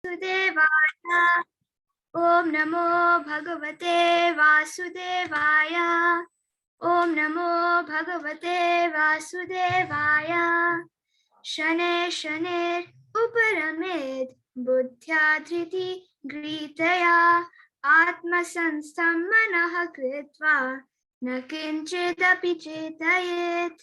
Vasudevaya. Om Namo Bhagavate Vasudevaya. Om Namo Bhagavate Vasudevaya. Shane Shane Uparamid Buddhya Dhriti Gritaya Atma Sanstam Manaha Kritva Nakinchidapi Chetayet.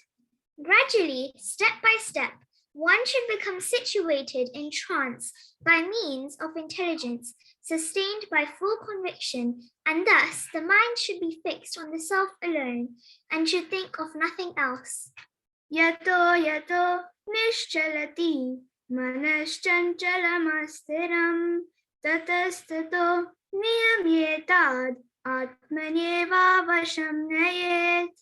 Gradually, step by step, one should become situated in trance by means of intelligence, sustained by full conviction, and thus the mind should be fixed on the self alone and should think of nothing else. Yato yato nishchalati manashchanchalamastiram tatastato niyamyetad atmanyeva vasham nayet.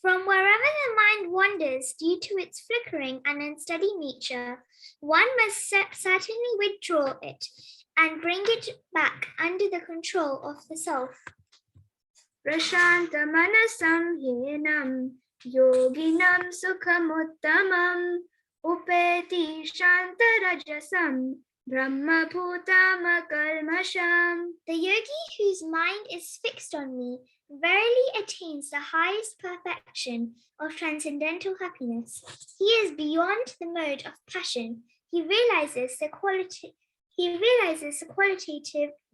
From wherever the mind wanders due to its flickering and unsteady nature, one must certainly withdraw it and bring it back under the control of the self. Prashanta manasam yenam yoginam sukhamuttamam upeti shantarajasam brahma bhutama kalmasham. The yogi whose mind is fixed on me verily attains the highest perfection of transcendental happiness. He is beyond the mode of passion. He realizes the qualitative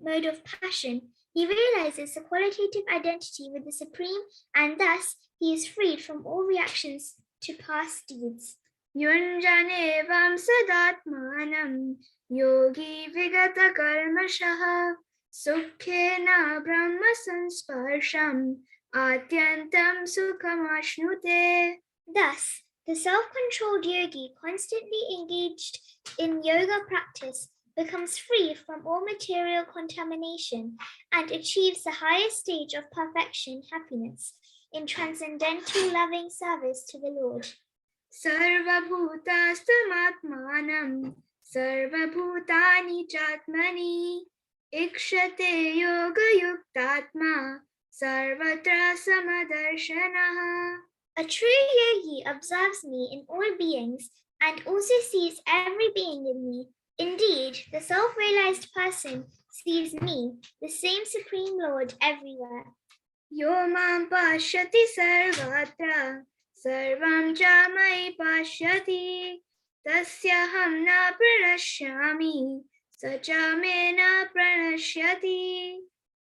mode of passion. He realizes the qualitative identity with the Supreme, and thus he is freed from all reactions to past deeds. Yunjanevam sadatmanam yogi vigata karmashaha Sukhena Brahma Sansparsham Atyantam Sukhamashnute. Thus, the self-controlled yogi constantly engaged in yoga practice becomes free from all material contamination and achieves the highest stage of perfection, happiness, in transcendental loving service to the Lord. Sarva Bhutastamatmanam Sarva Bhutani Chatmani Ikshate yoga yuktatma sarvatra samadarshanaha. A true yogi observes me in all beings and also sees every being in me. Indeed, the self-realized person sees me, the same Supreme Lord, everywhere. Yo mam pashyati sarvatra sarvam cha mai pashyati tasyaham na pranashyami Sajamena pranashyati.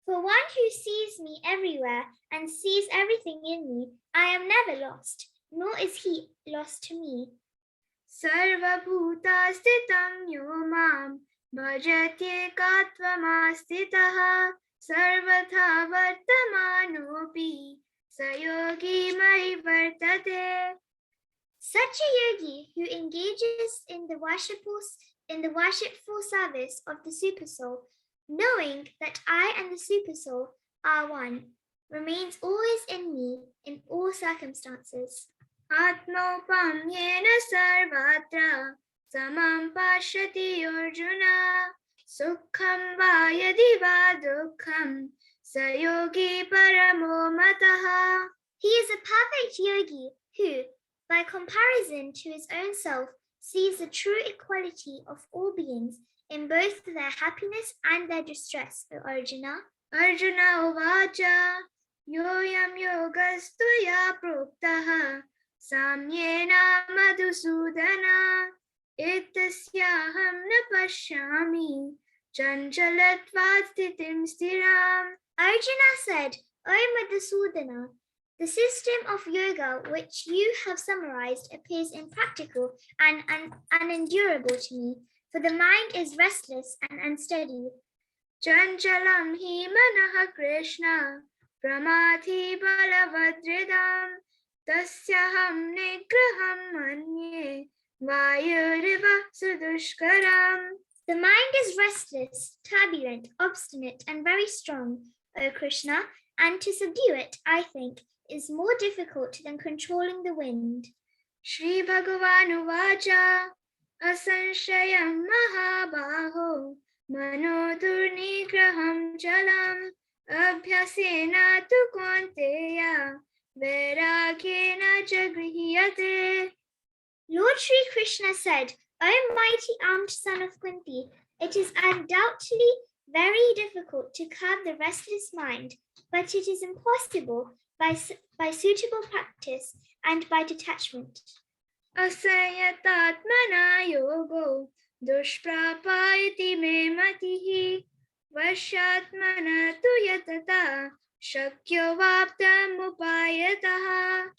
For one who sees me everywhere and sees everything in me, I am never lost, nor is he lost to me. Sarva bhutastitam yomam bhajatyekatvam sarvatha vartamanopi sayogi mai vartate. Such a yogi who engages in the worshipful service of the Supersoul, knowing that I and the Supersoul are one, remains always in me in all circumstances. Atmaupam yena sarvatra samam pashyati Arjuna sukham va yadi va dukkham sayogi paramo mataha. He is a perfect yogi who, by comparison to his own self, sees the true equality of all beings in both their happiness and their distress, O Arjuna. Arjuna uvacha yoyam yogastuya proktaha samyena madhusudana etasyaham na pashyami chanchalatvat sthitim stiram. Arjuna said, O Madhusudana, the system of yoga which you have summarized appears impractical and unendurable to me, for the mind is restless and unsteady. Chanchalam hi manaha Krishna pramati balavadridam tasyaham nigraham manye vayuriva sudushkaram. The mind is restless, turbulent, obstinate, and very strong, O Krishna, and to subdue it, I think, is more difficult than controlling the wind. Shri Bhagavan Uvacha Asanshayam Mahabaho Mano Durnigraham Jalam Abhyasena tu Kunteya Vairagyena Jagrihiyate. Lord Sri Krishna said, O mighty armed son of Kunti, It is undoubtedly very difficult to curb the restless mind, but it is impossible by suitable practice and by detachment. Asayatatmana yogo dushprapayati me matihi vashatmana tu yatata shakyo vaptam upayataha.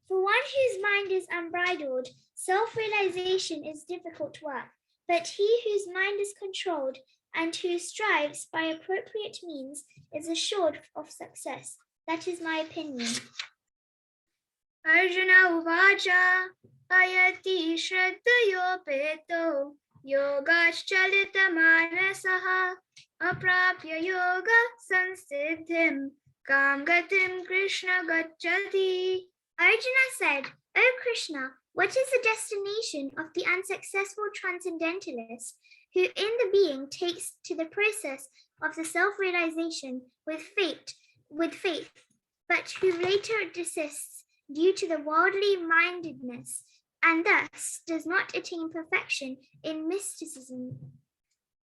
For one whose mind is unbridled, self-realization is difficult work, but he whose mind is controlled and who strives by appropriate means is assured of success. That is my opinion. Arjuna uvacha ayati shraddhayopeto yogaschalita manasaha aprapya yoga sansiddhim kamgatim Krishna gacchati. Arjuna said, O Krishna, what is the destination of the unsuccessful transcendentalist who in the being takes to the process of the self-realization with faith, but who later desists due to the worldly mindedness and thus does not attain perfection in mysticism?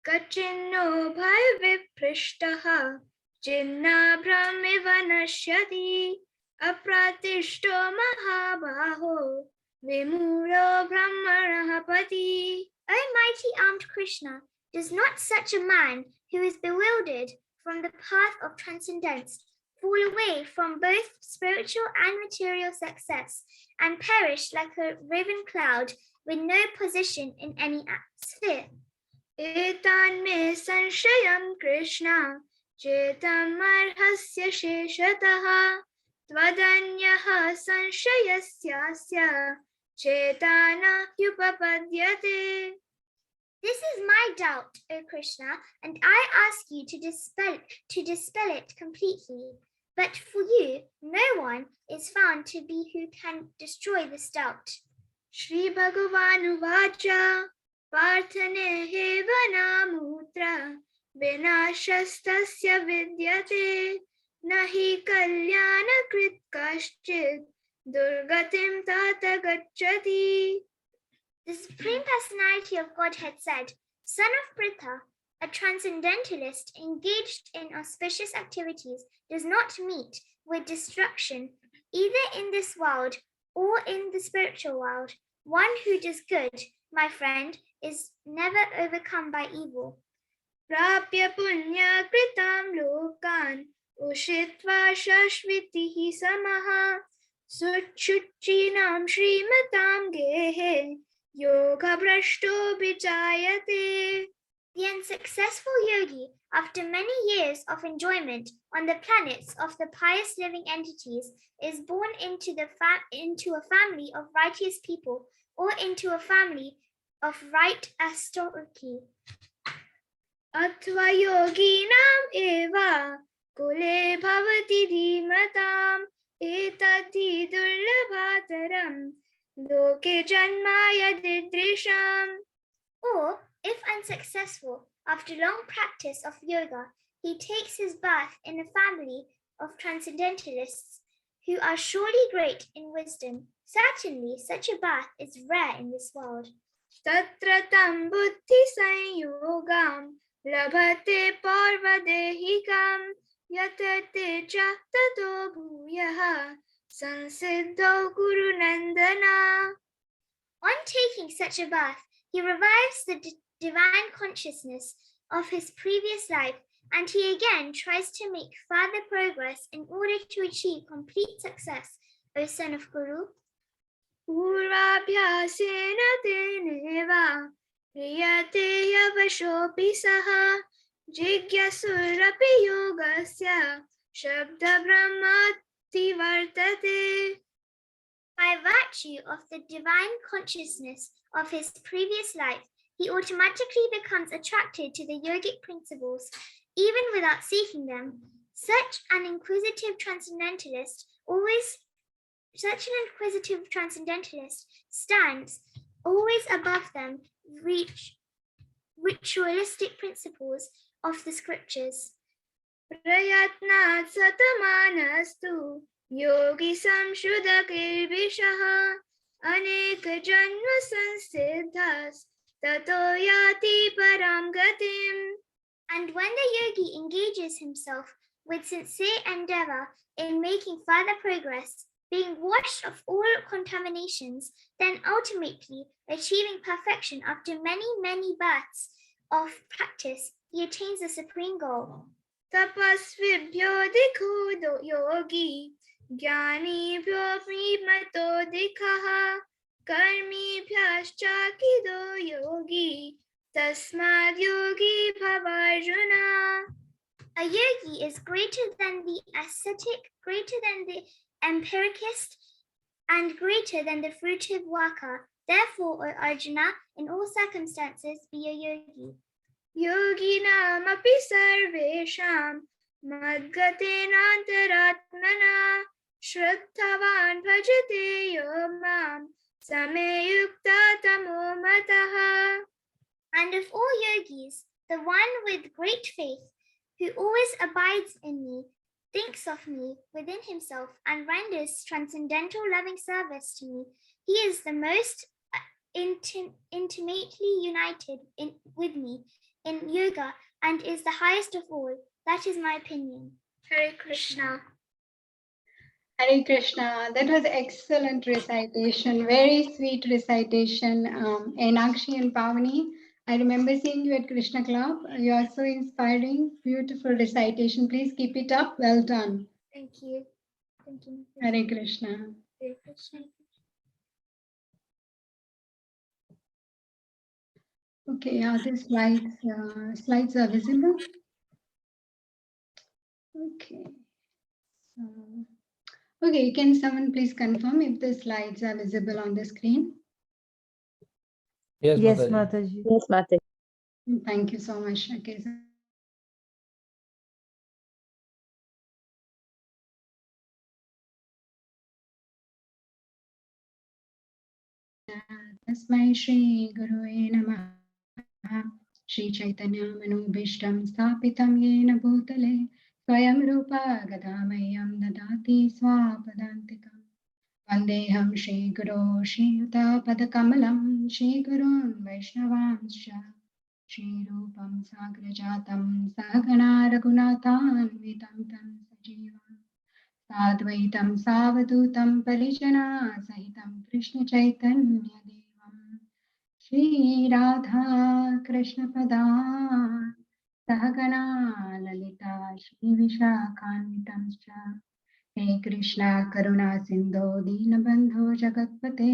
Kachinno bhai viprishtaha jinnabhramiva nashyati apratishto mahabaho vimuro brahmarahapati. O mighty armed Krishna, does not such a man who is bewildered from the path of transcendence fall away from both spiritual and material success and perish like a riven cloud with no position in any sphere? Etan me sanshayam Krishna chetam marhasya sheshataha tvadanyaha sanshayasya chetana yupapadyate. This is my doubt, O Krishna, and I ask you to dispel it completely. But for you, no one is found to be who can destroy this doubt. Shri Bhagavan Uvacha Parthane Hevanamutra Vinashastasya Vidyate Nahi Kalyana Krit Kaschid Durgatim Tata Gacchati. The Supreme Personality of Godhead said, Son of Pritha, a transcendentalist engaged in auspicious activities does not meet with destruction either in this world or in the spiritual world. One who does good, my friend, is never overcome by evil. Prapya punya kritam lokan ushitva shashvitihi samaha suchuchinam shrimatam gehe yoga brashto vichayate. The unsuccessful yogi, after many years of enjoyment on the planets of the pious living entities, is born into a family of righteous people or into a family of right aristocracy. Atva yoginam eva kule bhavati dhimatam etati durlabhataram loke janmaya didrisham. Or, if unsuccessful, after long practice of yoga, he takes his birth in a family of transcendentalists who are surely great in wisdom. Certainly, such a birth is rare in this world. Tatra tam buddhi sanyogam labhate parvadehikam yatate cha tato bhuyaha sansiddho guru nandana. On taking such a birth, he revives the divine consciousness of his previous life, and he again tries to make further progress in order to achieve complete success, O son of Guru. Purvabhyasena teneva priyate yavashopi saha jigyasurapi yogasya shabda brahmati vartate. By virtue of the divine consciousness of his previous life, he automatically becomes attracted to the yogic principles, even without seeking them. Such an inquisitive transcendentalist stands always above them, ritualistic principles of the scriptures. Prayatnat satamanastu yogi samshuddha kilvishaha aneka janma sansiddhas tato yati param gatim. And when the yogi engages himself with sincere endeavor in making further progress, being washed of all contaminations, then ultimately achieving perfection after many, many births of practice, he attains the supreme goal. Tapasvibhyo dikho yogi, jnanibhyo mato dikhaha, karmibhyascha kido yogi, tasmad yogi bhavarjuna. A yogi is greater than the ascetic, greater than the empiricist, and greater than the fruitive worker. Therefore, O Arjuna, in all circumstances be a yogi. Yoginam api sarvesham madgatenantaratmana shraddhavan bhajate yomam sameyukta tamo mataha. And of all yogis, the one with great faith, who always abides in me, thinks of me within himself, and renders transcendental loving service to me, he is the most intimately united with me in yoga and is the highest of all. That is my opinion. Hare Krishna. Hare Krishna. That was excellent recitation. Very sweet recitation. Enakshi and Pavani, I remember seeing you at Krishna Club. You are so inspiring. Beautiful recitation. Please keep it up. Well done. Thank you. Thank you. Hare Krishna. Hare Krishna. Okay, are the slides are visible? Okay. Okay, can someone please confirm if the slides are visible on the screen? Yes, Yes, Mataji. Mataji. Yes, Mataji. Thank you so much. Okay, so तस्मै श्रीगुरुवे नमः श्रीचैतन्यमनोभीष्टं स्थापितं येन भूतले स्वयं रूपा गदामह्यं ददाति स्वापदान्तिकम् वन्देऽहं श्रीगुरो श्रीयुतापदकमलं श्रीगुरून् वैष्णवांश्च श्रीरूपं साग्रजातं सहगणा रघुनाथान्वितं तं सजीवम् साद्वैतं सावधूतं परिजना सहितं कृष्णचैतन्यदेवं श्रीराधा कृष्णपदान् सहगणा ललिता श्रीविशाखान्वितंश्च हे कृष्णा करुणा सिन्धो दीनबन्धो जगत्पते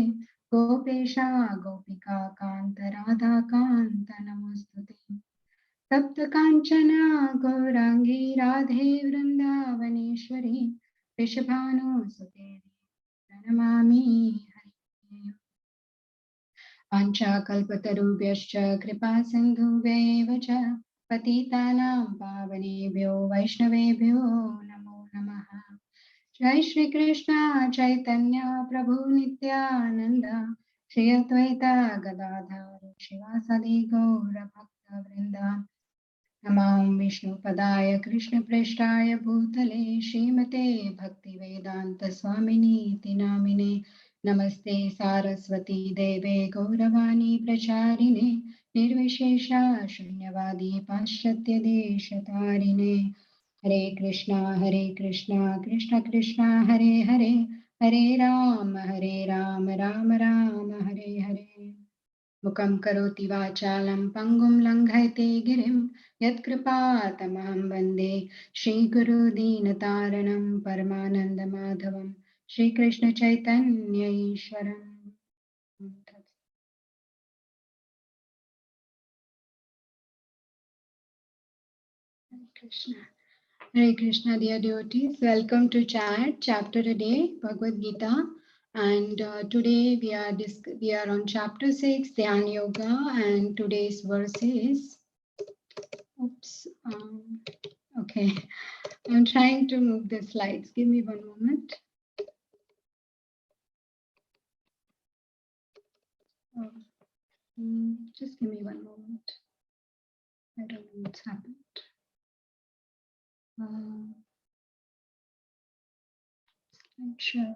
गोपेशा गोपिका कान्त राधा कान्त नमोऽस्तुते तप्त काञ्चना गौराङ्गी राधे वृन्दावनेश्वरी वृषभानुसुते प्रणमामि हरिं वाञ्छाकल्पतरुभ्यश्च कृपा सिन्धुभ्यैव च पतितानां पावनेभ्यो वैष्णवेभ्यो नमो नमः जय श्री कृष्ण चैतन्य प्रभु नित्यानंद श्री अद्वैत गदाधर शिवासादि गौर भक्त वृंद नमो विष्णुपदाय कृष्णप्रेष्ठाय भूतले श्रीमते भक्तिवेदांत स्वामिनीति नामिने नमस्ते सारस्वती देवे गौरवाणी प्रचारिणे निर्विशेष शून्यवादी पाश्चात्य देशतारिणे हरे कृष्णा कृष्ण कृष्णा हरे हरे हरे राम राम राम हरे हरे मुखं करोति वाचालं पङ्गुं लङ्घयते गिरिं यत्कृपातमहं वन्दे श्रीगुरुदीनतारणं परमानन्दमाधवं Sri Krishna Chaitanya ईश्वरम् Krishna. Hare Krishna, dear devotees. Welcome to chapter a day, Bhagavad Gita. And today we are on chapter 6, Dhyana Yoga, and today's verse is, okay, I'm trying to move the slides. Give me one moment. Just give me one moment. I don't know what's happened. Slideshow.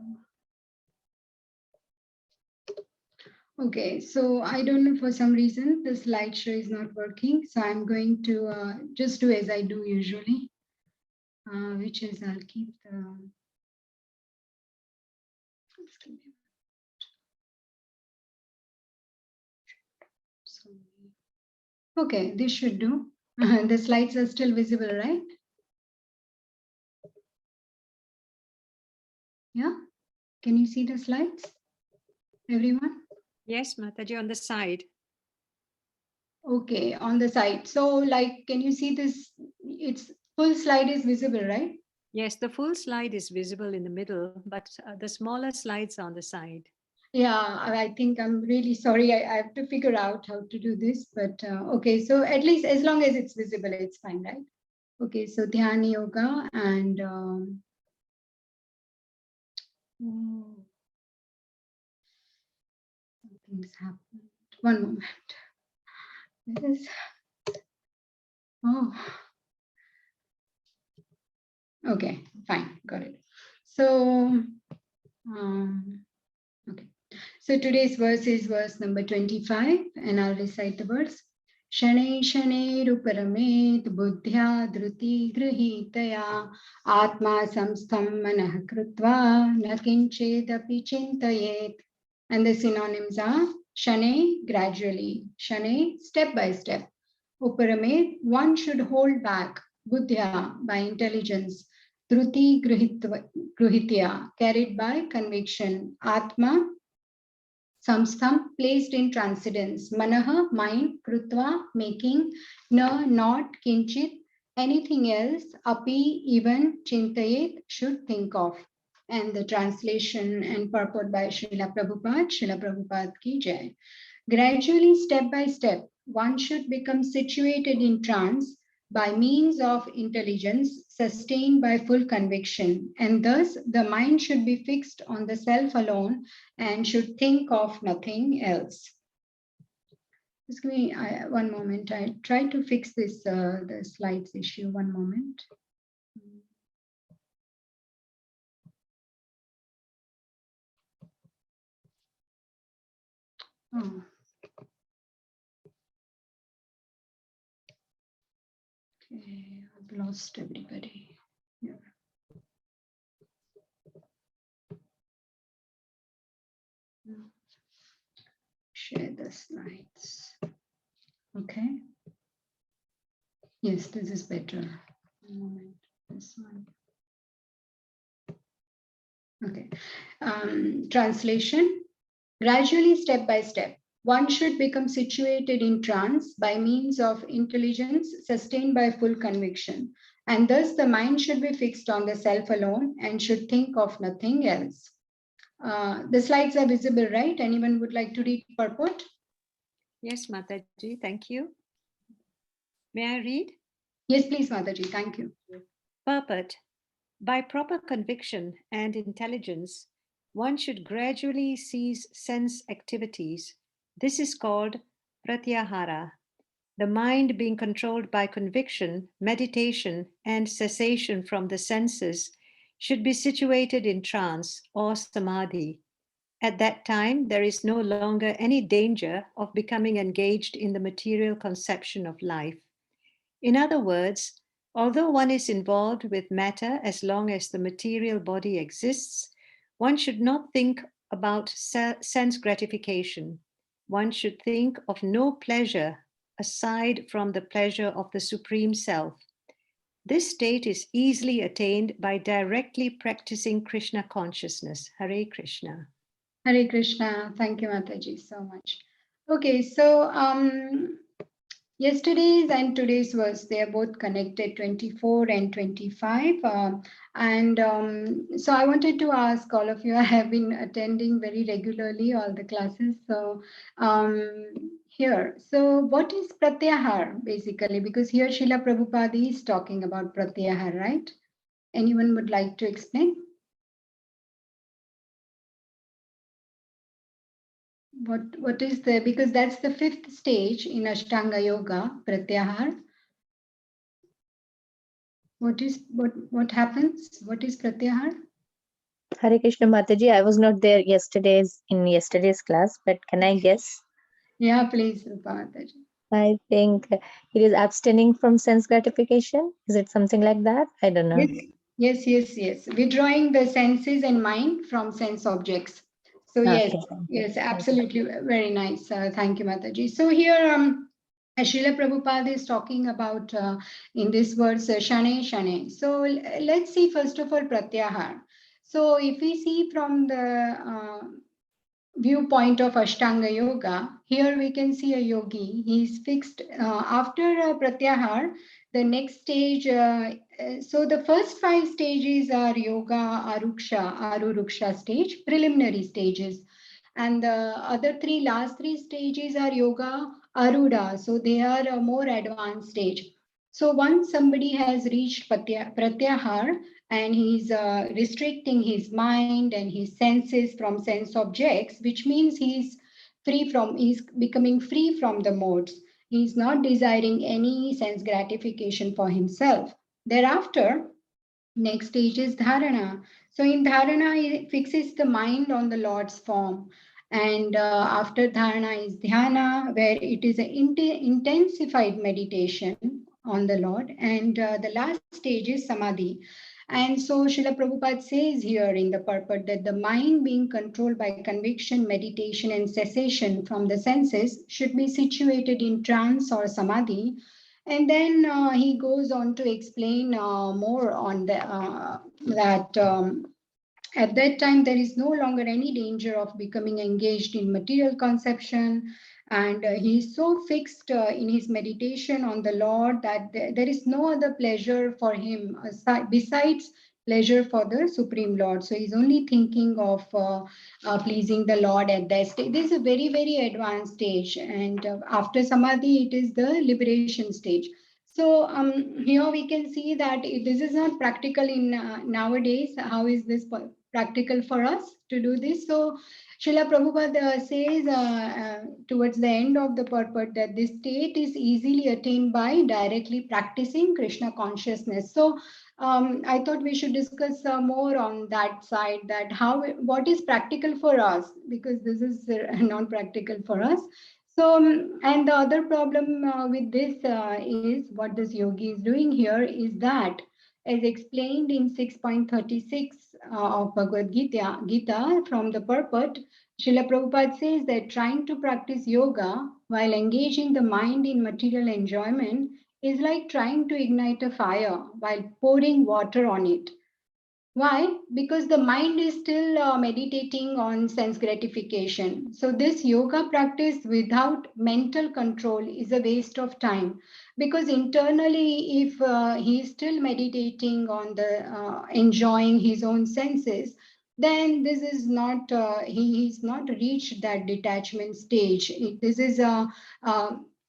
Okay, so I don't know, for some reason the slideshow is not working. So I'm going to just do as I do usually, which is I'll keep the. Just give me Okay, this should do. The slides are still visible, right? Yeah. Can you see the slides, everyone? Yes, Mataji, on the side. Okay, on the side. So like, can you see this? It's full slide is visible, right? Yes, the full slide is visible in the middle, but the smaller slides are on the side. Yeah, I think I'm really sorry. I have to figure out how to do this, but okay. So at least as long as it's visible, it's fine, right? Okay, so Dhyana Yoga and things happen. One moment. This is, okay, fine, got it. So, okay. So today's verse is verse number 25, and I'll recite the verse. Shane shane ruparamet buddhya dhruti grihitaya atma samstham manah krutva na kinchedapi chintayet. And the synonyms are shane, gradually, shane, step by step. Uparamet, one should hold back, buddhya, by intelligence, dhruti grihitya, carried by conviction, atma, samstham, placed in transcendence, manaha, mind, krutva, making, na, not, kinchit, anything else, api, even, chintayet, should think of. And the translation and purport by Srila Prabhupada ki jai. Gradually, step by step, one should become situated in trance by means of intelligence sustained by full conviction, and thus the mind should be fixed on the self alone and should think of nothing else. Just give me one moment. I try to fix this the slides issue. One moment. Oh. Okay, I've lost everybody. Yeah. Share the slides. Okay. Yes, this is better. One moment. This one. Okay. Translation. Gradually, step by step, one should become situated in trance by means of intelligence sustained by full conviction. And thus the mind should be fixed on the self alone and should think of nothing else. The slides are visible, right? Anyone would like to read purport? Yes, Mataji, thank you. May I read? Yes, please, Mataji. Thank you. Purport. By proper conviction and intelligence, one should gradually cease sense activities. This is called Pratyahara. The mind being controlled by conviction, meditation, and cessation from the senses should be situated in trance or samadhi. At that time, there is no longer any danger of becoming engaged in the material conception of life. In other words, although one is involved with matter as long as the material body exists, one should not think about sense gratification. One should think of no pleasure aside from the pleasure of the Supreme Self. This state is easily attained by directly practicing Krishna consciousness. Hare Krishna. Hare Krishna. Thank you, Mataji, so much. Okay, so yesterday's and today's verse, they are both connected, 24 and 25. So I wanted to ask all of you, I have been attending very regularly all the classes. So here, so what is Pratyahar basically? Because here Srila Prabhupada is talking about Pratyahar, right? Anyone would like to explain? What is the, because that's the fifth stage in Ashtanga Yoga, Pratyahar. What happens? What is Pratyahar? Hare Krishna Mataji, I was not there in yesterday's class, but can I guess? Yeah, please, Mataji. I think it is abstaining from sense gratification. Is it something like that? I don't know. Yes. Withdrawing the senses and mind from sense objects. So yes, Okay, thank you. yes, absolutely, very nice. Thank you, Mataji. So here, Srila Prabhupada is talking about in this verse, Shane Shane. So let's see first of all Pratyahar. So if we see from the viewpoint of Ashtanga Yoga, here we can see a yogi. He's fixed after Pratyahar. The next stage, so the first 5 stages are Yoga, Aruruksha stage, preliminary stages. And the other last three stages are Yoga, Arudha. So they are a more advanced stage. So once somebody has reached Pratyahar, and he's restricting his mind and his senses from sense objects, which means he's becoming free from the modes. He's not desiring any sense gratification for himself. Thereafter, next stage is Dharana. So in Dharana, he fixes the mind on the Lord's form. And after Dharana is Dhyana, where it is an intensified meditation on the Lord. And the last stage is Samadhi. And so Srila Prabhupada says here in the purport that the mind being controlled by conviction, meditation, and cessation from the senses should be situated in trance or Samadhi. And then he goes on to explain more on that at that time, there is no longer any danger of becoming engaged in material conception. And he is so fixed in his meditation on the Lord that there is no other pleasure for him besides pleasure for the Supreme Lord. So he's only thinking of pleasing the Lord at that stage. This is a very, very advanced stage. And after Samadhi, it is the liberation stage. So here we can see that this is not practical in nowadays. How is this practical for us to do this? So Srila Prabhupada says towards the end of the purport that this state is easily attained by directly practicing Krishna consciousness. So I thought we should discuss more on that side, that what is practical for us, because this is not practical for us. So, and the other problem with this is what this yogi is doing here is that, as explained in 6.36 of Bhagavad Gita from the purport, Srila Prabhupada says that trying to practice yoga while engaging the mind in material enjoyment is like trying to ignite a fire while pouring water on it. Why? Because the mind is still meditating on sense gratification. So this yoga practice without mental control is a waste of time, because internally, if he is still meditating on the enjoying his own senses, then this is not he's not reached that detachment stage. This is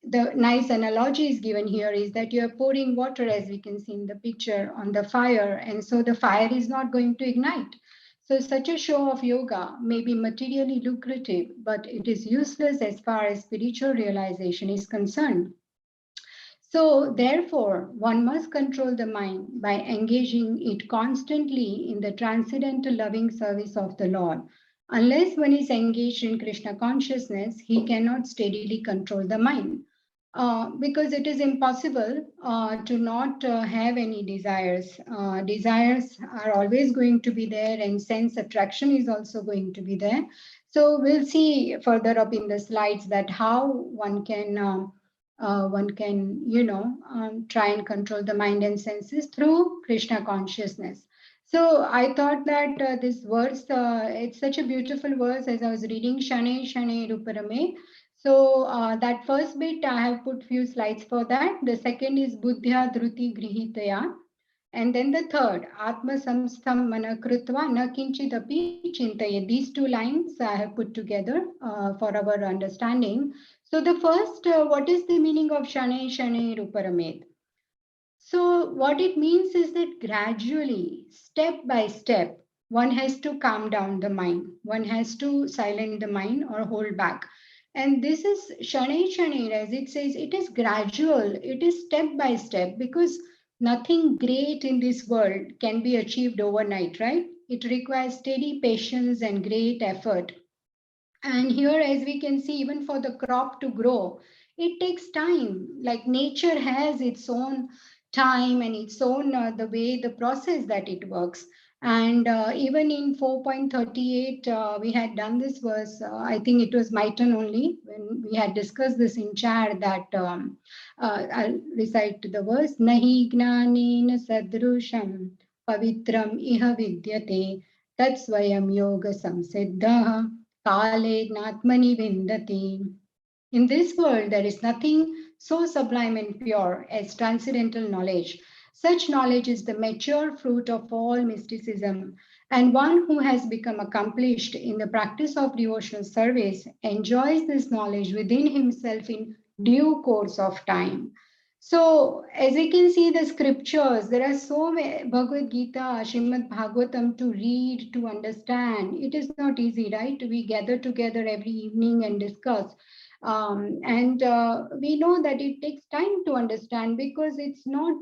the nice analogy is given here is that you are pouring water, as we can see in the picture, on the fire, and so the fire is not going to ignite. So such a show of yoga may be materially lucrative, but it is useless as far as spiritual realization is concerned. So therefore, one must control the mind by engaging it constantly in the transcendental loving service of the Lord. Unless one is engaged in Krishna consciousness, he cannot steadily control the mind. Because it is impossible to not have any desires. Desires are always going to be there, and sense attraction is also going to be there. So we'll see further up in the slides that how one can try and control the mind and senses through Krishna consciousness. So I thought that this verse, it's such a beautiful verse. As I was reading Shane Shane Ruparame, so that first bit, I have put few slides for that. The second is Buddhya Dhruti Grihitaya. And then the third, Atma Samstam Mana Krutva Na Kinchidapi Chintaye. These 2 lines I have put together for our understanding. So the first, what is the meaning of Shane Shane Ruparamed? So what it means is that gradually, step by step, one has to calm down the mind. One has to silence the mind or hold back. And this is Shane Shane, as it says, it is gradual, it is step by step, because nothing great in this world can be achieved overnight, right? it requires steady patience and great effort. And here, as we can see, even for the crop to grow, it takes time. Like nature has its own time and its own the way, the process that it works. And even in 4.38, we had done this verse. I think it was my turn only when we had discussed this in chat that I'll recite the verse. Nahi gnanena sadrusham pavitram iha vidyate tatsvayam yoga samsiddha kale natmani vindati. In this world, there is nothing so sublime and pure as transcendental knowledge. Such knowledge is the mature fruit of all mysticism, and one who has become accomplished in the practice of devotional service enjoys this knowledge within himself in due course of time. So, as we can see the scriptures, there are so many Bhagavad Gita, Srimad Bhagavatam to read, to understand. It is not easy, right? We gather together every evening and discuss. And we know that it takes time to understand because it's not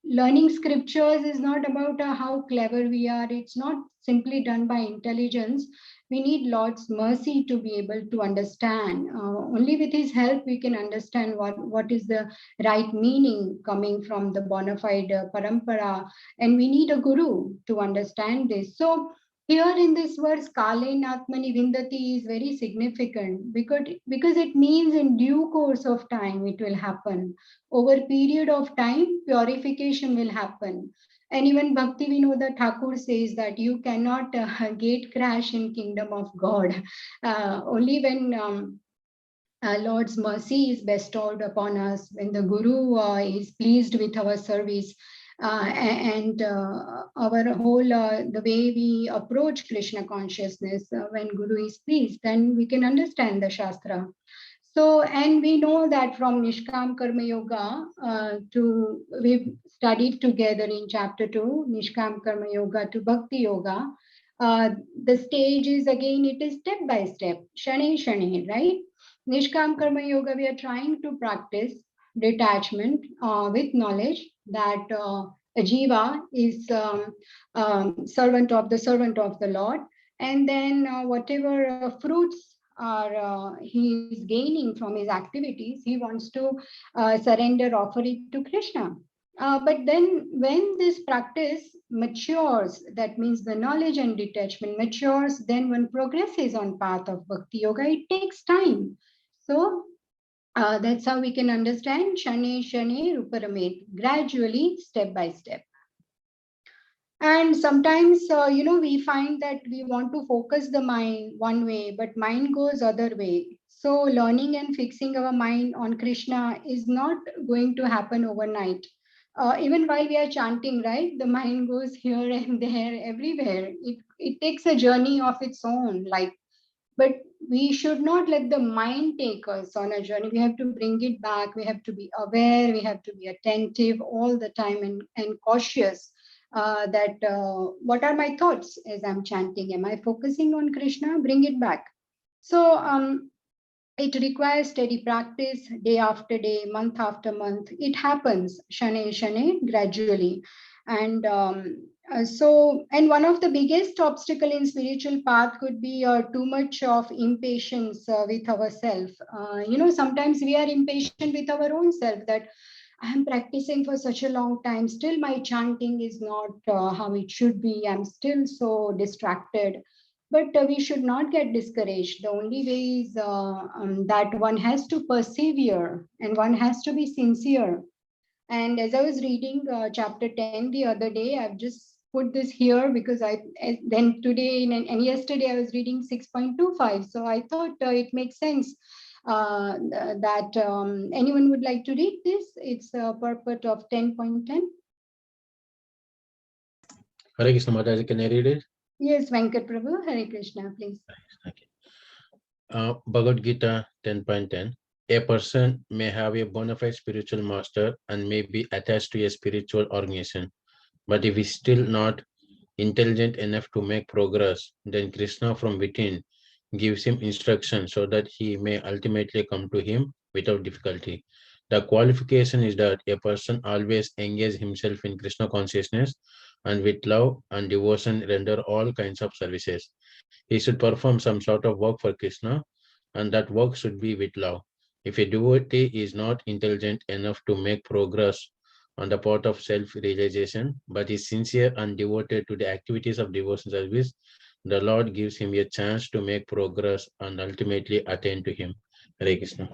learning scriptures is not about how clever we are. It's not simply done by intelligence. We need Lord's mercy to be able to understand. Only with His help we can understand what is the right meaning coming from the bona fide parampara. And we need a guru to understand this. So here in this verse, Kale Natmani Vindati is very significant because it means in due course of time it will happen. Over a period of time, purification will happen. And even Bhakti Vinoda Thakur says that you cannot gate crash in kingdom of God. Only when Lord's mercy is bestowed upon us, when the Guru is pleased with our service, and our whole the way we approach Krishna consciousness, when Guru is pleased, then we can understand the Shastra. So, and we know that from Nishkam Karma Yoga we've studied together in chapter 2, Nishkam Karma Yoga to Bhakti Yoga. The stage is again, it is step by step, shane shane, right? Nishkam Karma Yoga, we are trying to practice detachment with knowledge that a jiva is servant of the Lord, and then whatever fruits are he is gaining from his activities, he wants to surrender, offer it to Krishna. But then when this practice matures, that means the knowledge and detachment matures, then one progresses on path of Bhakti Yoga, it takes time. So that's how we can understand Shane Shane Ruparamet, gradually, step by step. And sometimes, we find that we want to focus the mind one way, but mind goes other way. So learning and fixing our mind on Krishna is not going to happen overnight. Even while we are chanting, right, the mind goes here and there, everywhere. It takes a journey of its own, but we should not let the mind take us on a journey. We have to bring it back. We have to be aware. We have to be attentive all the time and cautious. That what are my thoughts as I'm chanting? Am I focusing on Krishna? Bring it back. So it requires steady practice, day after day, month after month. It happens, shane shane, gradually. And and one of the biggest obstacle in spiritual path could be too much of impatience with ourselves. Sometimes we are impatient with our own self, that I am practicing for such a long time, still my chanting is not how it should be. I'm still so distracted. But we should not get discouraged. The only way is that one has to persevere and one has to be sincere. And as I was reading chapter 10 the other day, I've just put this here because then today and yesterday I was reading 6.25. So I thought it makes sense that anyone would like to read this. It's a purport of 10.10. Hare Krishna Mataji, can I read it? Yes, Venkat Prabhu, Hare Krishna, please. Okay. Bhagavad Gita 10.10. A person may have a bona fide spiritual master and may be attached to a spiritual organization. But if he's still not intelligent enough to make progress, then Krishna from within gives him instruction so that he may ultimately come to him without difficulty. The qualification is that a person always engages himself in Krishna consciousness and with love and devotion render all kinds of services. He should perform some sort of work for Krishna, and that work should be with love. If a devotee is not intelligent enough to make progress on the part of self-realization, but is sincere and devoted to the activities of devotion service, the Lord gives him a chance to make progress and ultimately attain to him. Hare Krishna.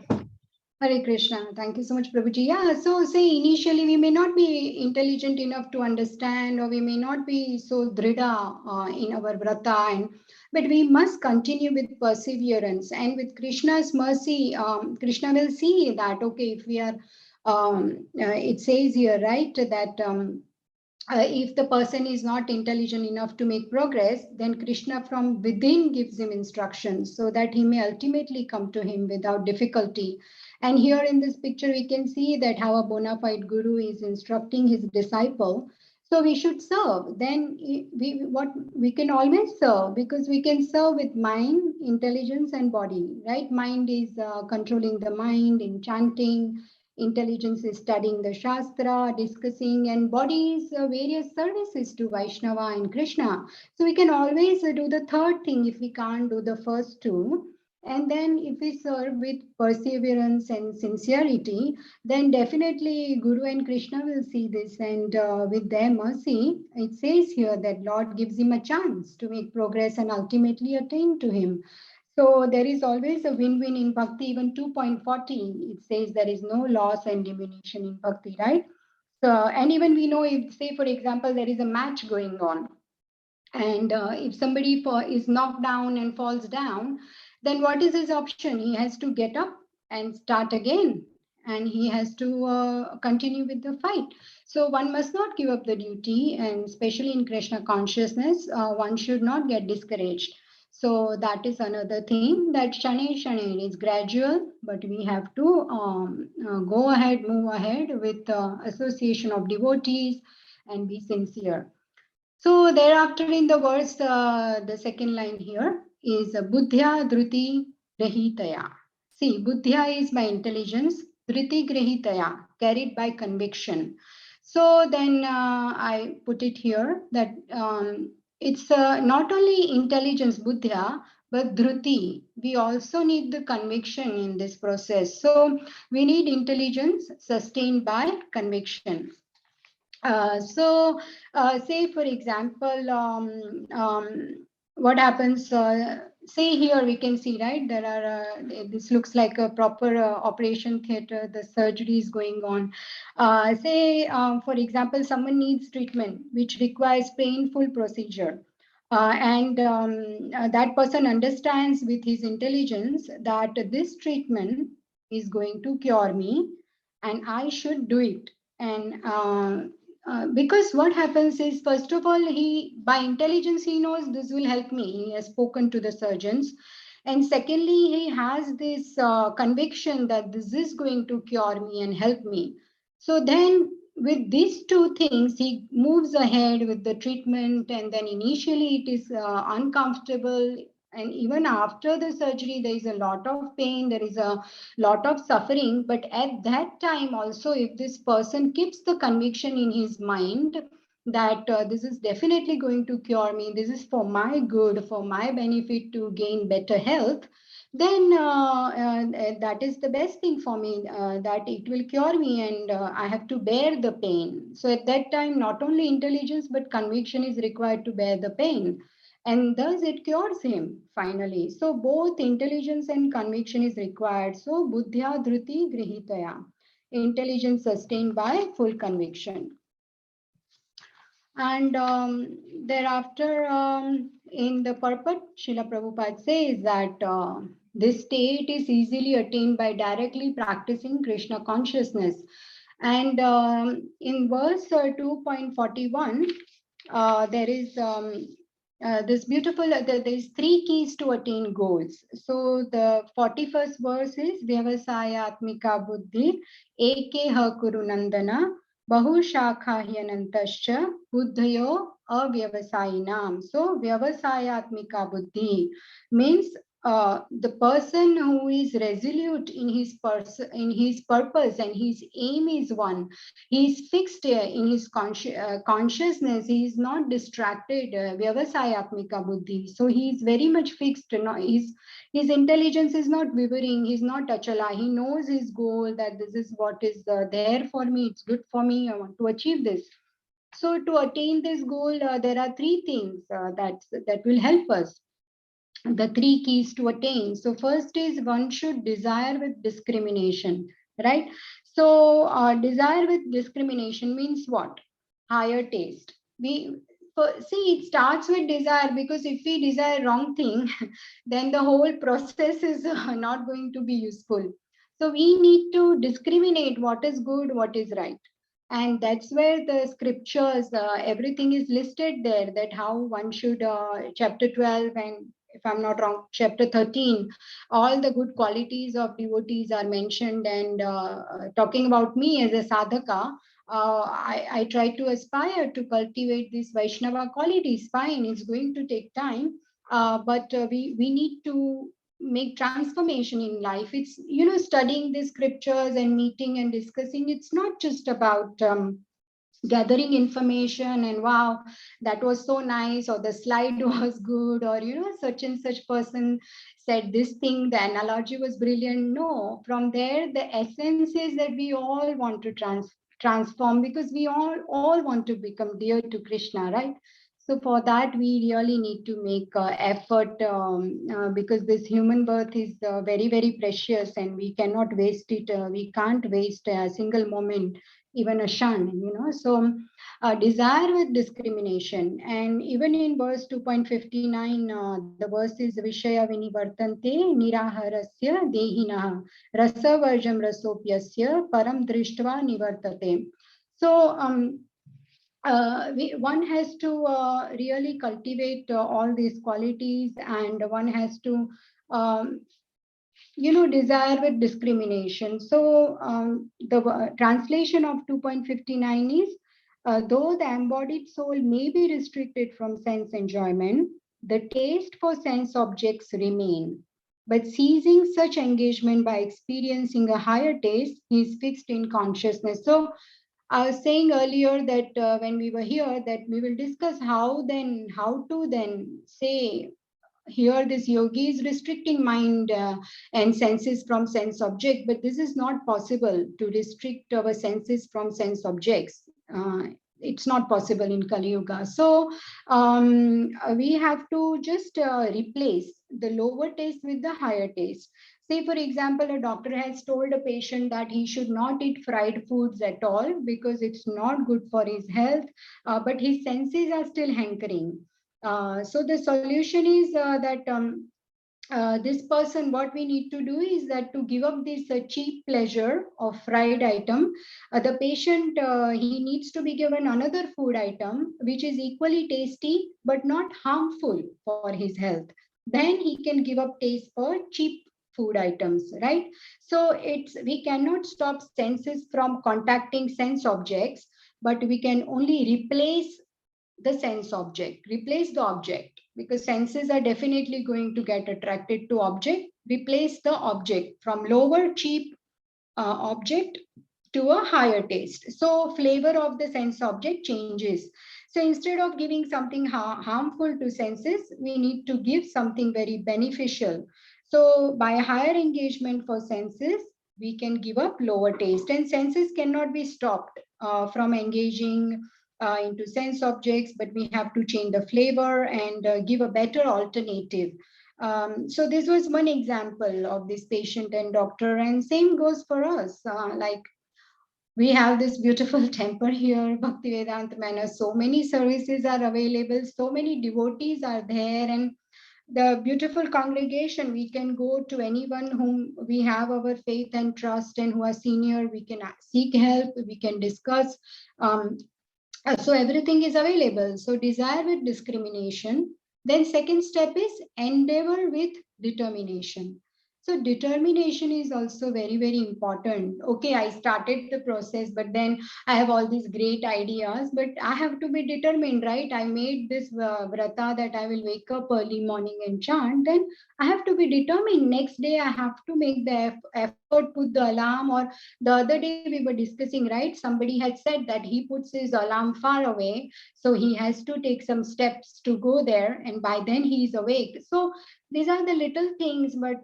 Hare Krishna. Thank you so much, Prabhuji. Yeah, so say initially we may not be intelligent enough to understand, or we may not be so dhrida in our vrata, but we must continue with perseverance. And with Krishna's mercy, Krishna will see that, okay, if we are, it says here, right, that if the person is not intelligent enough to make progress, then Krishna from within gives him instructions so that he may ultimately come to him without difficulty. And here in this picture, we can see that how a bona fide guru is instructing his disciple. So we should serve. Then we can always serve, because we can serve with mind, intelligence, and body. Right? Mind is controlling the mind in chanting. Intelligence is studying the Shastra, discussing, and bodies various services to Vaishnava and Krishna. So we can always do the third thing if we can't do the first two. And then if we serve with perseverance and sincerity, then definitely Guru and Krishna will see this. And with their mercy, it says here that Lord gives him a chance to make progress and ultimately attain to him. So there is always a win-win in Bhakti. Even 2.40, it says there is no loss and diminution in Bhakti, right? So, and even we know, if say, for example, there is a match going on, and if somebody is knocked down and falls down, then what is his option? He has to get up and start again, and he has to continue with the fight. So one must not give up the duty, and especially in Krishna consciousness, one should not get discouraged. So that is another thing, that shane shane is gradual, but we have to go ahead, move ahead with association of devotees and be sincere. So thereafter in the verse, the second line here is Buddhya Dhruti Grahitaya. See, Buddhya is by intelligence, Dhruti Grahitaya, carried by conviction. So then I put it here that it's not only intelligence, Buddhya, but Dhruti. We also need the conviction in this process. So we need intelligence sustained by conviction. Say for example, what happens, say here we can see, right, there are, this looks like a proper operation theater, the surgery is going on. Say, for example, someone needs treatment which requires painful procedure. And that person understands with his intelligence that this treatment is going to cure me and I should do it. And because what happens is, first of all, he by intelligence he knows this will help me. He has spoken to the surgeons, and secondly, he has this conviction that this is going to cure me and help me. So then, with these two things, he moves ahead with the treatment, and then initially it is uncomfortable. And even after the surgery, there is a lot of pain, there is a lot of suffering. But at that time also, if this person keeps the conviction in his mind that this is definitely going to cure me, this is for my good, for my benefit to gain better health, then that is the best thing for me, that it will cure me and I have to bear the pain. So at that time, not only intelligence, but conviction is required to bear the pain. And thus it cures him finally. So both intelligence and conviction is required. So buddhya dhruti grihitaya, intelligence sustained by full conviction. And thereafter, in the purport, Srila Prabhupada says that this state is easily attained by directly practicing Krishna consciousness. And in verse 2.41, there is this beautiful, there's three keys to attain goals. So the 41st verse is Vyavasaya Atmika Buddhi Eke Ha Kuru Nandana Bahu Shakha Hyanantascha Buddhayo Avyavasayinam. So Vyavasaya Atmika Buddhi means the person who is resolute in his purpose and his aim is one. He is fixed in his consciousness. He is not distracted. Vyavasayatmika buddhi. So he is very much fixed. His intelligence is not wavering. He is not achala. He knows his goal, that this is what is there for me. It's good for me. I want to achieve this. So to attain this goal, there are three things that will help us. The three keys to attain. So first is one should desire with discrimination, right? So desire with discrimination means what? Higher taste. See, it starts with desire, because if we desire wrong thing, then the whole process is not going to be useful. So we need to discriminate what is good, what is right. And that's where the scriptures, everything is listed there, that how one should, chapter 12 and if I'm not wrong, chapter 13, all the good qualities of devotees are mentioned. And talking about me as a sadhaka, I try to aspire to cultivate these Vaishnava qualities. Fine, it's going to take time, but we need to make transformation in life. It's, studying the scriptures and meeting and discussing. It's not just about gathering information and wow, that was so nice, or the slide was good, or such and such person said this thing, the analogy was brilliant. No, from there the essence is that we all want to transform, because we all want to become dear to Krishna, right? So for that we really need to make effort, because this human birth is very, very precious, and we cannot waste it. We can't waste a single moment, even a shan, So desire with discrimination. And even in verse 2.59, the verse is Vishaya Vinivartante Niraharasya Dehinaha Rasavarjam Rasopyasya Param Drishtva Nivartate. So one has to really cultivate all these qualities, and one has to desire with discrimination. So the translation of 2.59 is, though the embodied soul may be restricted from sense enjoyment, the taste for sense objects remain. But ceasing such engagement by experiencing a higher taste, he is fixed in consciousness. So I was saying earlier that when we were here, that we will discuss how to then say, here this yogi is restricting mind and senses from sense object, but this is not possible to restrict our senses from sense objects. It's not possible in Kali Yuga. So we have to just replace the lower taste with the higher taste. Say, for example, a doctor has told a patient that he should not eat fried foods at all because it's not good for his health, but his senses are still hankering. So the solution is that this person, what we need to do is that to give up this cheap pleasure of fried item, the patient, he needs to be given another food item which is equally tasty but not harmful for his health. Then he can give up taste for cheap food items, right? So we cannot stop senses from contacting sense objects, but we can only replace the sense object, replace the object, because senses are definitely going to get attracted to object. Replace the object from lower cheap object to a higher taste. So flavor of the sense object changes. So instead of giving something harmful to senses, we need to give something very beneficial. So by higher engagement for senses, we can give up lower taste, and senses cannot be stopped from engaging into sense objects, but we have to change the flavor and give a better alternative. So this was one example of this patient and doctor, and same goes for us. Like we have this beautiful temple here, Bhaktivedanta Manor. So many services are available, so many devotees are there, and the beautiful congregation. We can go to anyone whom we have our faith and trust and who are senior. We can seek help, we can discuss. So everything is available. So desire with discrimination. Then second step is endeavor with determination. So determination is also very, very important. Okay, I started the process, but then I have all these great ideas, but I have to be determined, right? I made this vrata that I will wake up early morning and chant. Then I have to be determined. Next day, I have to make the effort, put the alarm. Or the other day we were discussing, right? Somebody had said that he puts his alarm far away. So he has to take some steps to go there. And by then he is awake. So these are the little things, but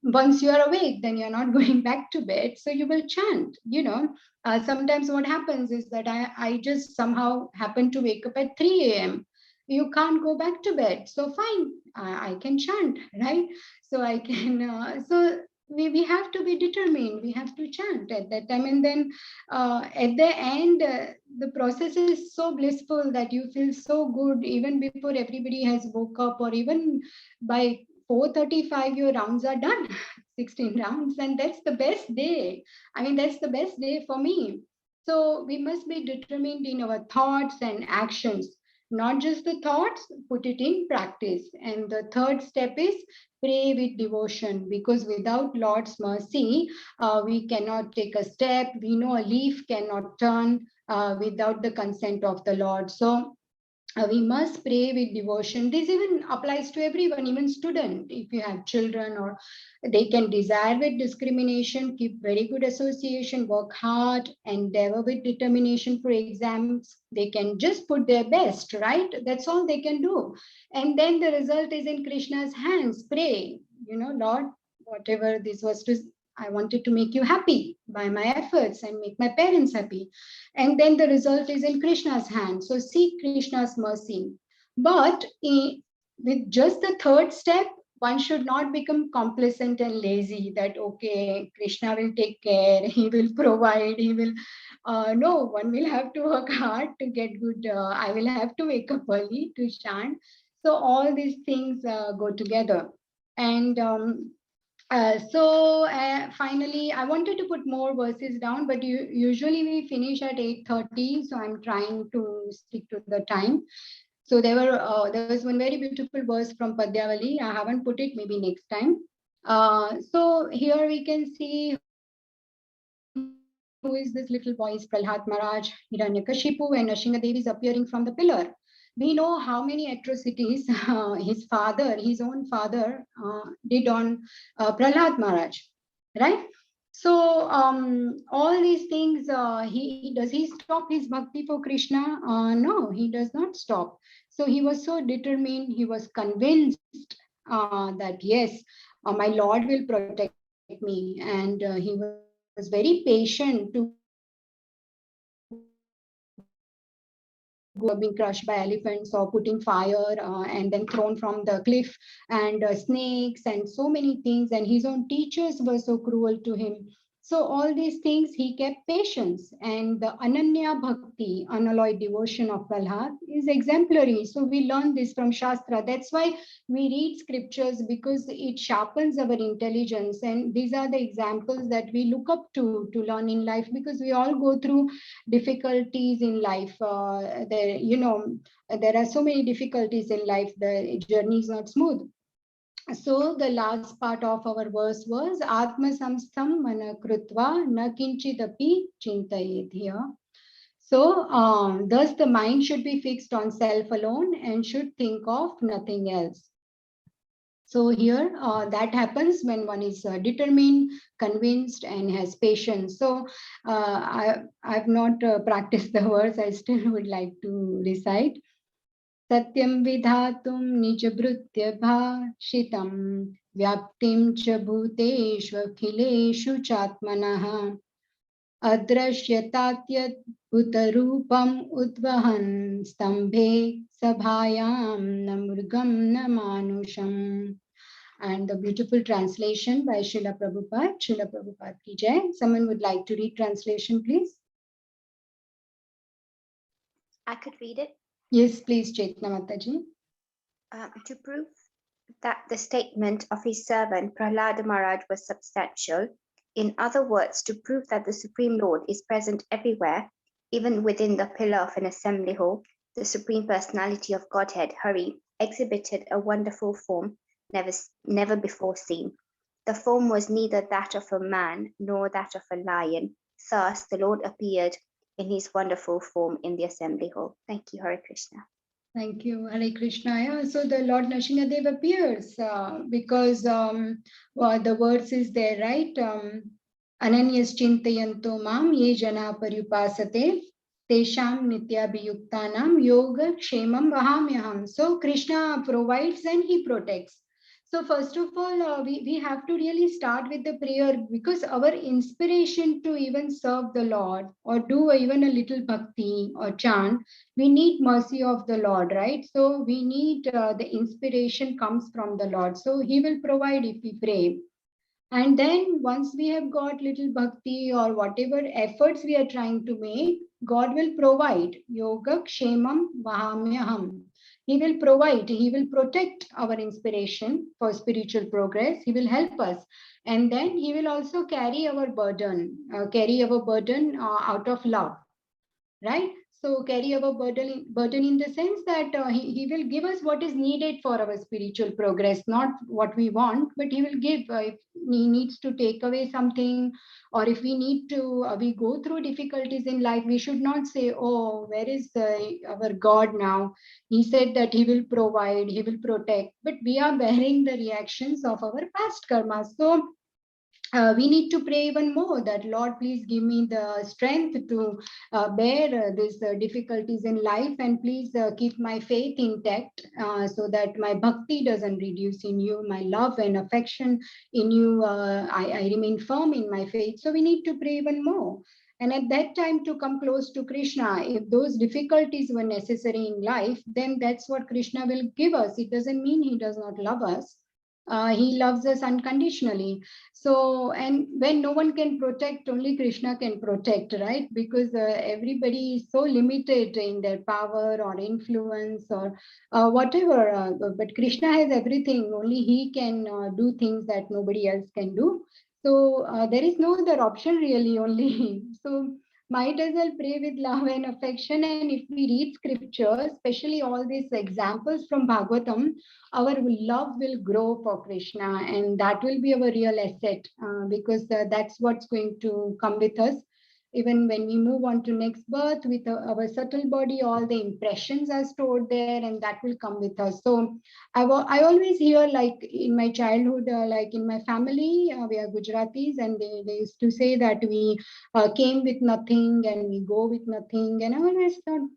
once you are awake, then you're not going back to bed. So you will chant, sometimes what happens is that I just somehow happen to wake up at 3 a.m. You can't go back to bed. So fine, I can chant, right? So I can, we have to be determined. We have to chant at that time. And then at the end, the process is so blissful that you feel so good even before everybody has woke up, or even by 4:35 your rounds are done. 16 rounds, and that's the best day. I mean, that's the best day for me. So we must be determined in our thoughts and actions, not just the thoughts, put it in practice. And the third step is pray with devotion, because without Lord's mercy, we cannot take a step. We know a leaf cannot turn without the consent of the Lord. So we must pray with devotion. This even applies to everyone, even student. If you have children, or they can desire with discrimination, keep very good association, work hard, endeavor with determination for exams. They can just put their best, right? That's all they can do. And then the result is in Krishna's hands. Pray, Lord, whatever this was to, I wanted to make you happy by my efforts and make my parents happy. And then the result is in Krishna's hand. So seek Krishna's mercy. But with just the third step, one should not become complacent and lazy that, okay, Krishna will take care, he will provide, he will. No, one will have to work hard to get good. I will have to wake up early to chant. So all these things go together. And finally, I wanted to put more verses down, but usually we finish at 8:30, so I'm trying to stick to the time. So there was one very beautiful verse from Padyavali. I haven't put it, maybe next time. So here we can see who is this little boy, is Prahlad Maharaj, Hiranyakashipu, and Ashtanga Devi is appearing from the pillar. We know how many atrocities his own father did on Prahlad Maharaj, right? So all these things, does he stop his bhakti for Krishna? No, he does not stop. So he was so determined, he was convinced that yes, my Lord will protect me, and he was very patient to being crushed by elephants, or put in fire and then thrown from the cliff, and snakes and so many things, and his own teachers were so cruel to him. So all these things he kept patience, and the Ananya Bhakti, unalloyed devotion of Prahlad, is exemplary. So we learn this from Shastra. That's why we read scriptures, because it sharpens our intelligence, and these are the examples that we look up to learn in life, because we all go through difficulties in life. There are so many difficulties in life. The journey is not smooth. So the last part of our verse was Atma Samstam Mana Krutva Na Kinchidapi Chintayet here. So thus the mind should be fixed on self alone and should think of nothing else. So here that happens when one is determined, convinced, and has patience. So I've not practiced the verse. I still would like to recite. Satyam vidhatum nijabhrutya bhashitam vyaptim cha bhuteshu akhileshu chatmanah adrashyatatya bhutarupam udvahan stambhe sabhayam namurgam namanusham. And the beautiful translation by Srila Prabhupada. Srila Prabhupada ki jai. Someone would like to read translation, please? I could read it. Yes, please, Chaitanya Mataji. To prove that the statement of his servant Prahlad Maharaj was substantial, in other words, to prove that the Supreme Lord is present everywhere, even within the pillar of an assembly hall, the Supreme Personality of Godhead, Hari, exhibited a wonderful form never before seen. The form was neither that of a man nor that of a lion. Thus, the Lord appeared in his wonderful form in the assembly hall. Thank you, Hare Krishna. Thank you, Hare Krishna. Yeah, so the Lord Nrsimhadev appears because the verse is there, right? Ananyas chintayanto mam ye jana parupasate tesham nityabhiyuktanam yoga kshemam vahamyaham. So Krishna provides and he protects. So first of all, we have to really start with the prayer, because our inspiration to even serve the Lord or do even a little bhakti or chant, we need mercy of the Lord, right? So we need the inspiration comes from the Lord. So he will provide if we pray. And then once we have got little bhakti or whatever efforts we are trying to make, God will provide. Yoga kshemam vahamyaham. He will provide, he will protect our inspiration for spiritual progress. He will help us. And then he will also carry our burden out of love, right? So carry our burden in the sense that he will give us what is needed for our spiritual progress, not what we want, but he will give. If he needs to take away something, or if we need to, we go through difficulties in life, we should not say, oh, where is our God now? He said that he will provide, he will protect, but we are bearing the reactions of our past karma. So we need to pray even more that Lord, please give me the strength to bear these difficulties in life, and please keep my faith intact so that my bhakti doesn't reduce in you, my love and affection in you, I remain firm in my faith. So we need to pray even more. And at that time, to come close to Krishna, if those difficulties were necessary in life, then that's what Krishna will give us. It doesn't mean he does not love us. He loves us unconditionally. So, and when no one can protect, only Krishna can protect, right? Because everybody is so limited in their power or influence or whatever. But Krishna has everything. Only he can do things that nobody else can do. So there is no other option really, only him. So might as well pray with love and affection. And if we read scripture, especially all these examples from Bhagavatam, our love will grow for Krishna, and that will be our real asset because that's what's going to come with us. Even when we move on to next birth with our subtle body, all the impressions are stored there, and that will come with us. So I always hear, like in my childhood, like in my family, we are Gujaratis, and they used to say that we came with nothing and we go with nothing. And I always thought,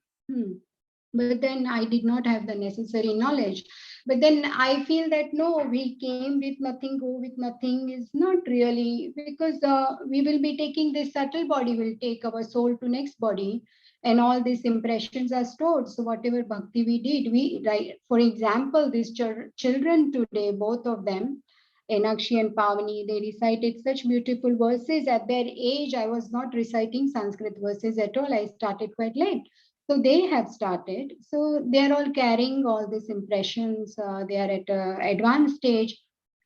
but then I did not have the necessary knowledge. But then I feel that no, we came with nothing, go with nothing is not really, because we will be taking this subtle body, will take our soul to next body, and all these impressions are stored. So whatever bhakti we did, right? For example, these children today, both of them, Enakshi and Pavani, they recited such beautiful verses. At their age, I was not reciting Sanskrit verses at all. I started quite late. So they have started. So they are all carrying all these impressions. They are at an advanced stage.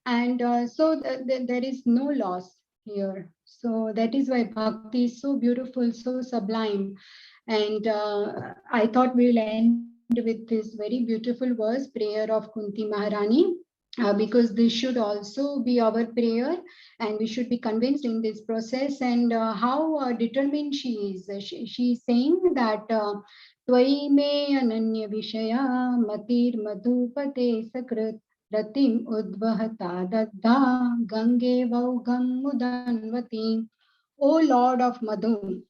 And so there is no loss here. So that is why bhakti is so beautiful, so sublime. And I thought we'll end with this very beautiful verse, prayer of Kunti Maharani. Because this should also be our prayer, and we should be convinced in this process. And how determined she is. She's saying that Tvai me ananya vishaya matir madhupate sakrit ratim udvahata daddha gange vaugam mudanvati. O Lord of Madhu,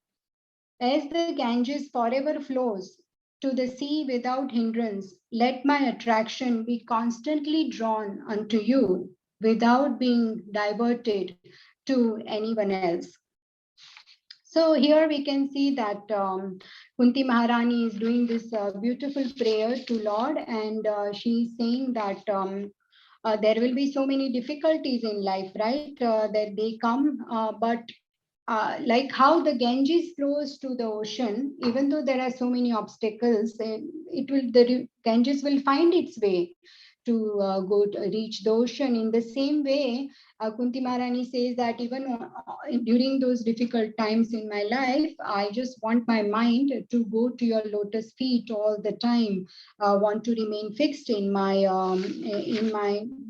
as the Ganges forever flows to the sea without hindrance, let my attraction be constantly drawn unto you without being diverted to anyone else. So here we can see that Kunti Maharani is doing this beautiful prayer to Lord, and she is saying that there will be so many difficulties in life, right? That they come, but like how the Ganges flows to the ocean, even though there are so many obstacles, the Ganges will find its way to reach the ocean. In the same way, Kunti Maharani says that even during those difficult times in my life, I just want my mind to go to your lotus feet all the time. Want to remain fixed in my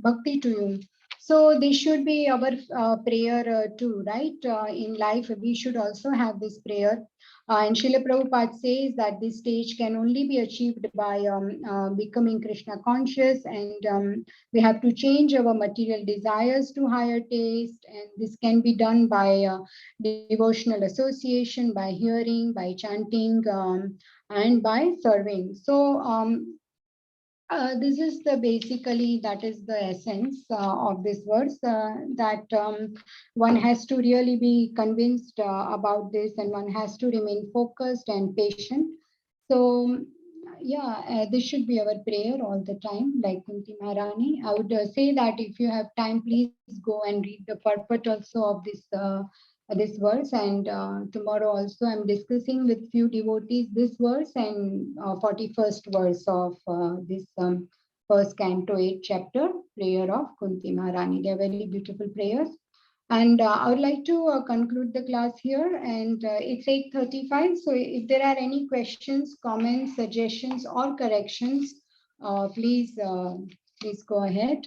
bhakti to you. So this should be our prayer too, right? In life, we should also have this prayer. And Srila Prabhupada says that this stage can only be achieved by becoming Krishna conscious, and we have to change our material desires to higher taste, and this can be done by devotional association, by hearing, by chanting, and by serving. So this is the basically that is the essence of this verse, that one has to really be convinced about this, and one has to remain focused and patient. So yeah, this should be our prayer all the time, like Kunti Maharani. I would say that if you have time, please go and read the purport also of this verse. And tomorrow also I'm discussing with few devotees this verse and 41st verse of this first canto 8th chapter, prayer of Kunti Maharani. They are very beautiful prayers. And I would like to conclude the class here, and it's 8:35. So if there are any questions, comments, suggestions, or corrections, please go ahead.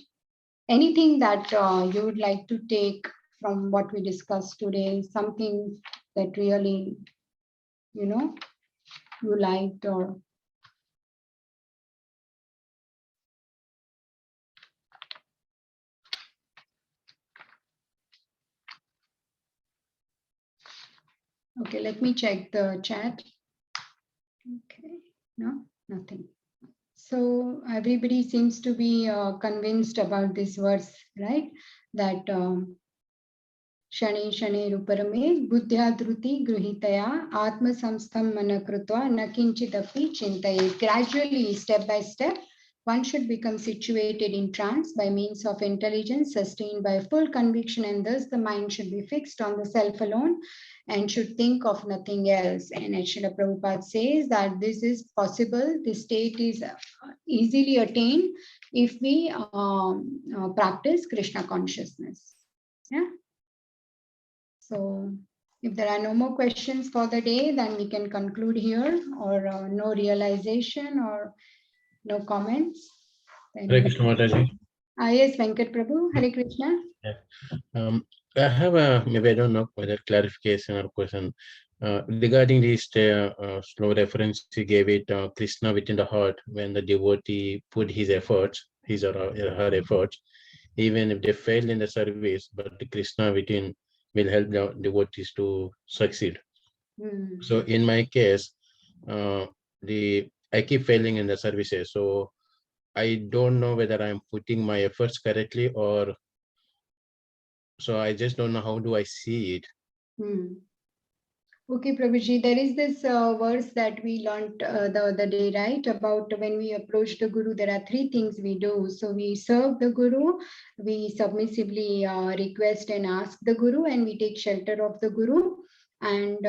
Anything that you would like to take from what we discussed today, something that really, you liked, or okay, let me check the chat. Okay, no, nothing. So everybody seems to be convinced about this verse, right? That Shane Shane Ruparame Buddhya Dhruti Gruhitaya Atma Samstham Manakrutva Nakinchidapi Chintaye. Gradually, step by step, one should become situated in trance by means of intelligence sustained by full conviction, and thus the mind should be fixed on the self alone and should think of nothing else. And Srila Prabhupada says that this is possible, this state is easily attained if we practice Krishna consciousness. Yeah. So if there are no more questions for the day, then we can conclude here, or no realization or no comments. Hare Krishna Mataji. Yes, Venkat Prabhu, Hare Krishna. I have maybe I don't know whether clarification or question regarding this slow reference you gave it, Krishna within the heart, when the devotee put his efforts, his or her efforts, even if they fail in the service, but the Krishna within will help the devotees to succeed. So in my case, I keep failing in the services. So I don't know whether I'm putting my efforts correctly, or so I just don't know how do I see it. Okay, Prabhuji, there is this verse that we learned the other day, right? About when we approach the Guru, there are three things we do. So we serve the Guru, we submissively request and ask the Guru, and we take shelter of the Guru. And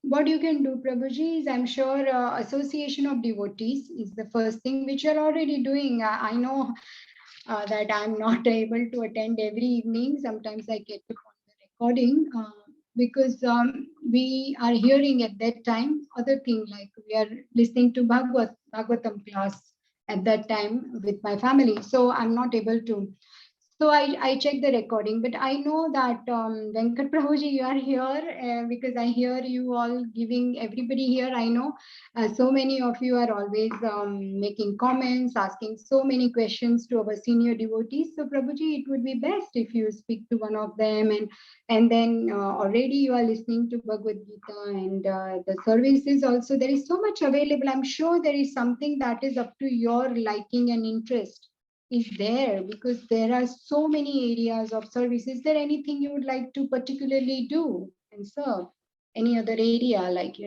what you can do, Prabhuji, is I'm sure association of devotees is the first thing which you're already doing. I know that I'm not able to attend every evening. Sometimes I get to on the recording. Because we are hearing at that time other thing, like we are listening to Bhagavatam class at that time with my family. So I'm not able to. So I check the recording, but I know that Venkat Prabhuji, you are here because I hear you all giving everybody here. I know so many of you are always making comments, asking so many questions to our senior devotees. So Prabhuji, it would be best if you speak to one of them, and then already you are listening to Bhagavad Gita and the services also. There is so much available. I'm sure there is something that is up to your liking and interest is there, because there are so many areas of service. Is there anything you would like to particularly do and serve? Any other area, like,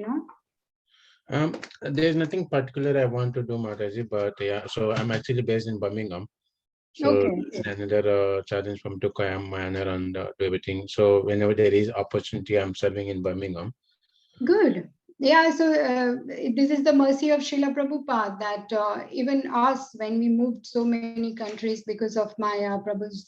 There's nothing particular I want to do, Mataji, but yeah, so I'm actually based in Birmingham. So another challenge from to come manner and do everything. So whenever there is opportunity, I'm serving in Birmingham. Good. Yeah, so this is the mercy of Srila Prabhupada that even us, when we moved so many countries because of my Prabhu's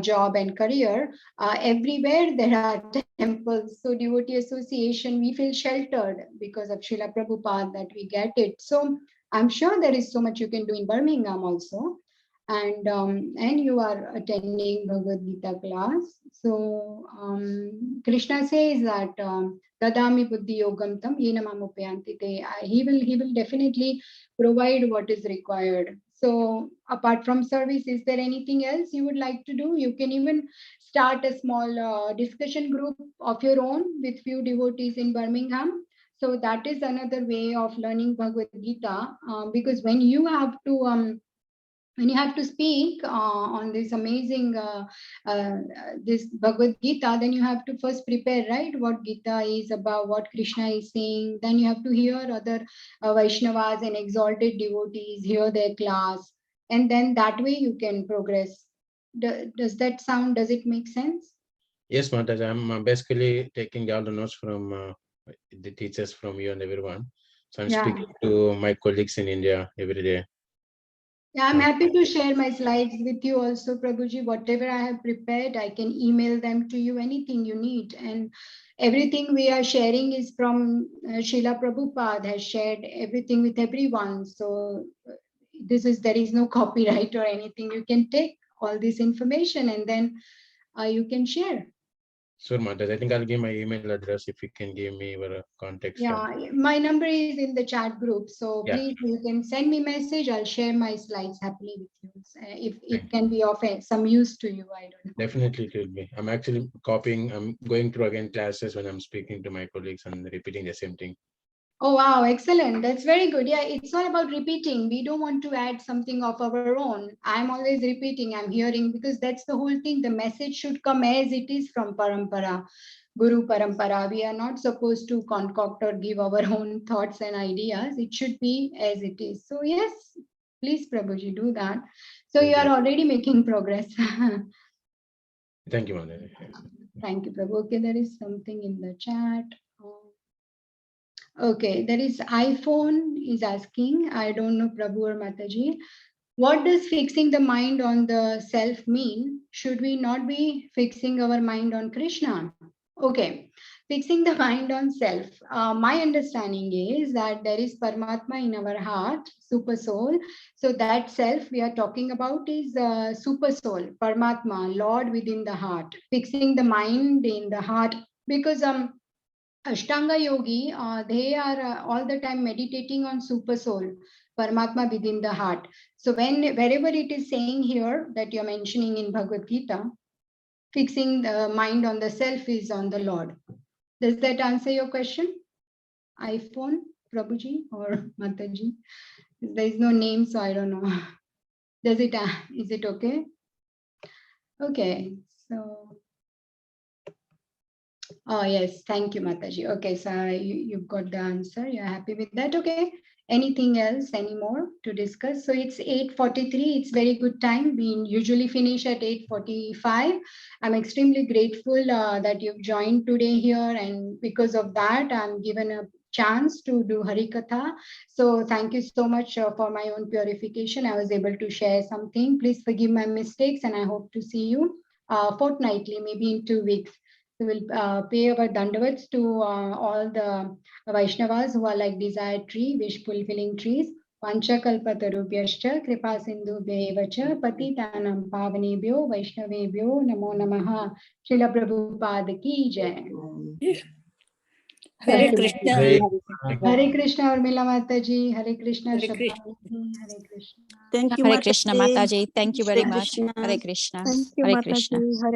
job and career, everywhere there are temples. So devotee association, we feel sheltered because of Srila Prabhupada that we get it. So I'm sure there is so much you can do in Birmingham also. and you are attending Bhagavad Gita class. So Krishna says that Dadami Buddhi Yogam Tam Yena Mamupayanti Te. He will definitely provide what is required. So apart from service, is there anything else you would like to do? You can even start a small discussion group of your own with few devotees in Birmingham. So that is another way of learning Bhagavad Gita, because when you have to speak on this amazing this Bhagavad Gita, then you have to first prepare, right? What Gita is about, what Krishna is saying. Then you have to hear other Vaishnavas and exalted devotees, hear their class, and then that way you can progress. Does it make sense? Yes, Mataji, I'm basically taking all the notes from the teachers from you and everyone. So I'm speaking to my colleagues in India every day. Yeah, I'm happy to share my slides with you also, Prabhuji. Whatever I have prepared, I can email them to you, anything you need. And everything we are sharing is from Srila Prabhupada has shared everything with everyone. So there is no copyright or anything. You can take all this information and then you can share. Sure, Mataji. I think I'll give my email address if you can give me your contact. Yeah, my number is in the chat group. So please, you can send me message. I'll share my slides happily with you. If it can be of some use to you, I don't know. Definitely it will be. I'm actually copying. I'm going through again classes when I'm speaking to my colleagues and repeating the same thing. Oh, wow. Excellent. That's very good. Yeah, it's all about repeating. We don't want to add something of our own. I'm always repeating. I'm hearing, because that's the whole thing. The message should come as it is from Parampara, Guru Parampara. We are not supposed to concoct or give our own thoughts and ideas. It should be as it is. So yes, please, Prabhuji, do that. So you are already making progress. Thank you, Mataji. Thank you, Prabhu. Okay, there is something in the chat. Okay, there is iPhone is asking, I don't know, Prabhu or Mataji, what does fixing the mind on the self mean? Should we not be fixing our mind on Krishna? Okay, fixing the mind on self. My understanding is that there is Paramatma in our heart, super soul. So that self we are talking about is super soul, Paramatma, Lord within the heart. Fixing the mind in the heart, because Ashtanga Yogi, they are all the time meditating on super soul, Paramatma within the heart. So wherever it is saying here that you're mentioning in Bhagavad Gita, fixing the mind on the self is on the Lord. Does that answer your question? iPhone, Prabhuji or Mataji? There is no name, so I don't know. Does it? Is it okay? Okay, so. Oh, yes. Thank you, Mataji. Okay, so you've got the answer. You're happy with that. Okay. Anything else, any more to discuss? So it's 8:43. It's very good time. We usually finish at 8:45. I'm extremely grateful that you've joined today here. And because of that, I'm given a chance to do Harikatha. So thank you so much for my own purification. I was able to share something. Please forgive my mistakes, and I hope to see you fortnightly, maybe in 2 weeks. So we'll pay our dandavats to all the Vaishnavas who are like desired tree, wish fulfilling trees. Pancha kalpatarubhyascha kripa sindhubhyevacha patitanam pavanebhyo vaishnavebhyo namo namaha. Srila Prabhupada ki jai. Hare Krishna. Hare Krishna, Urmila Mataji. Hare Krishna, Shabani. Hare Krishna. Thank you, Hare Krishna, Mataji. Mataji. Thank you very Hare much. Krishna. Hare Krishna. Thank you, Hare Krishna. Mataji. Hare